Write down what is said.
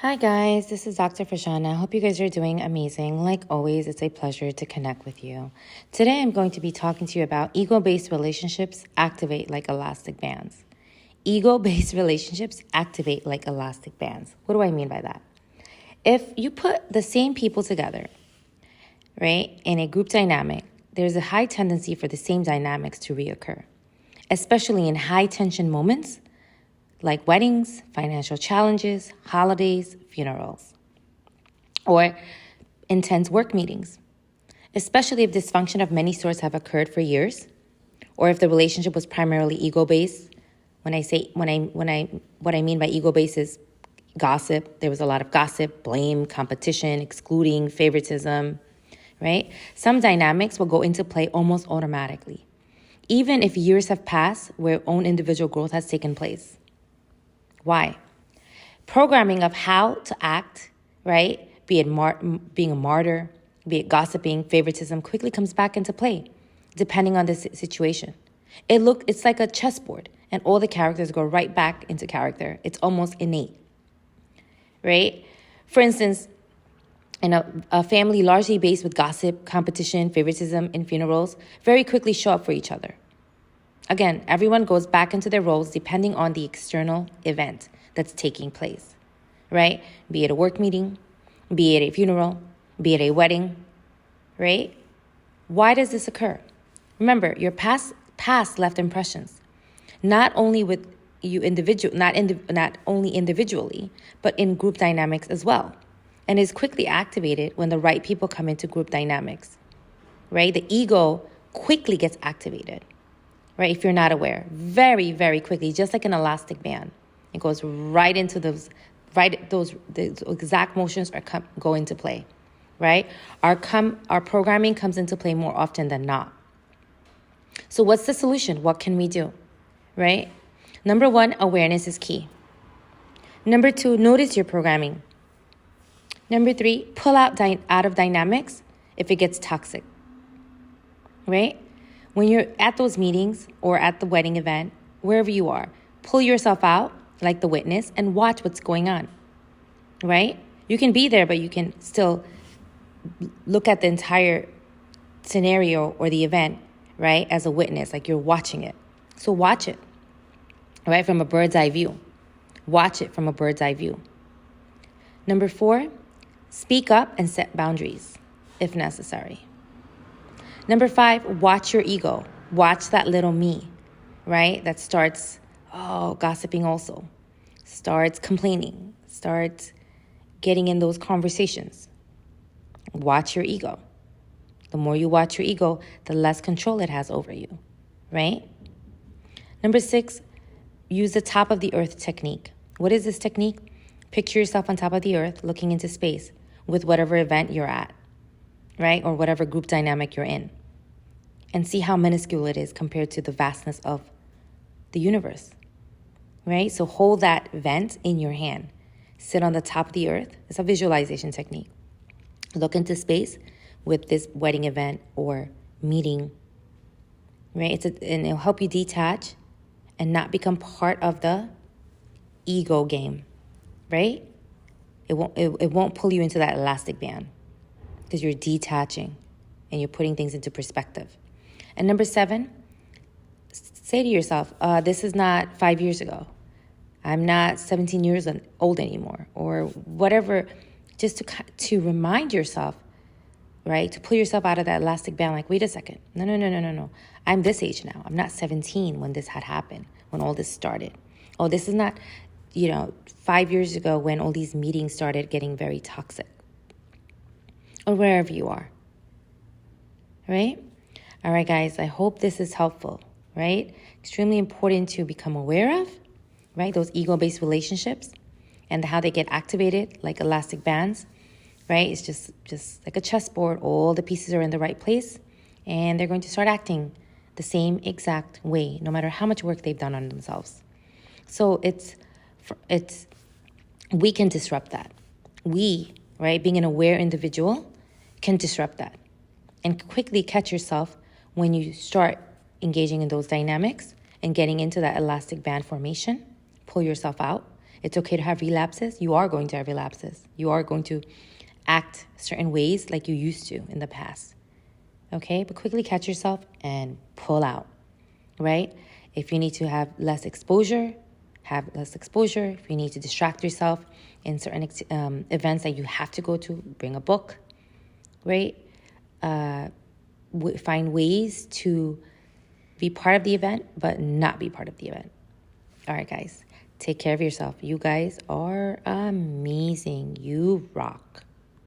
Hi guys, this is Dr. Fashana. I hope you guys are doing amazing. Like always, it's a pleasure to connect with you. Today I'm going to be talking to you about ego-based relationships activate like elastic bands. Ego-based relationships activate like elastic bands. What do I mean by that? If you put the same people together, right, in a group dynamic, there's a high tendency for the same dynamics to reoccur, especially in high tension moments like weddings, financial challenges, holidays, funerals, or intense work meetings, especially if dysfunction of many sorts have occurred for years, or if the relationship was primarily ego-based. What I mean by ego-based is gossip. There was a lot of gossip, blame, competition, excluding, favoritism, right? Some dynamics will go into play almost automatically, even if years have passed where own individual growth has taken place. Why? Programming of how to act, right? Be it being a martyr, be it gossiping, favoritism, quickly comes back into play, depending on the situation. It's like a chessboard, and all the characters go right back into character. It's almost innate, right? For instance, in a family largely based with gossip, competition, favoritism, and funerals, very quickly show up for each other. Again, everyone goes back into their roles depending on the external event that's taking place, right? Be it a work meeting, be it a funeral, be it a wedding, right? Why does this occur? Remember, your past left impressions, not only with you not only individually, but in group dynamics as well, and is quickly activated when the right people come into group dynamics, right? The ego quickly gets activated. Right, if you're not aware, very, very quickly, just like an elastic band, it goes right into those exact motions go into play, right? Our programming comes into play more often than not. So what's the solution? What can we do, right? Number one, awareness is key. Number two, notice your programming. Number three, pull out of dynamics if it gets toxic, right? When you're at those meetings or at the wedding event, wherever you are, pull yourself out like the witness and watch what's going on, right? You can be there, but you can still look at the entire scenario or the event, right, as a witness, like you're watching it. So watch it, right, from a bird's eye view. Watch it from a bird's eye view. Number four, speak up and set boundaries if necessary. Number five, watch your ego. Watch that little me, right? That starts, gossiping also. Starts complaining. Starts getting in those conversations. Watch your ego. The more you watch your ego, the less control it has over you, right? Number six, use the top of the earth technique. What is this technique? Picture yourself on top of the earth looking into space with whatever event you're at, right? Or whatever group dynamic you're in. And see how minuscule it is compared to the vastness of the universe, right? So hold that vent in your hand. Sit on the top of the earth. It's a visualization technique. Look into space with this wedding event or meeting, right? And it'll help you detach and not become part of the ego game, right? It won't pull you into that elastic band because you're detaching and you're putting things into perspective. And number seven, say to yourself, this is not 5 years ago. I'm not 17 years old anymore, or whatever, just to remind yourself, right, to pull yourself out of that elastic band, like, wait a second, no. I'm this age now. I'm not 17 when this had happened, when all this started. Oh, this is not, 5 years ago when all these meetings started getting very toxic, or wherever you are, right? All right, guys, I hope this is helpful, right? Extremely important to become aware of, right? Those ego-based relationships and how they get activated like elastic bands, right? It's just like a chessboard. All the pieces are in the right place, and they're going to start acting the same exact way, no matter how much work they've done on themselves. So we can disrupt that. We, right, being an aware individual, can disrupt that and quickly catch yourself when you start engaging in those dynamics and getting into that elastic band formation. Pull yourself out It's okay to have relapses. You are going to have relapses. You are going to act certain ways like you used to in the past. Okay? But quickly catch yourself and pull out, right? If you need to have less exposure, have less exposure. If you need to distract yourself in certain events that you have to go to, bring a book, right? Find ways to be part of the event, but not be part of the event. All right, guys. Take care of yourself. You guys are amazing. You rock.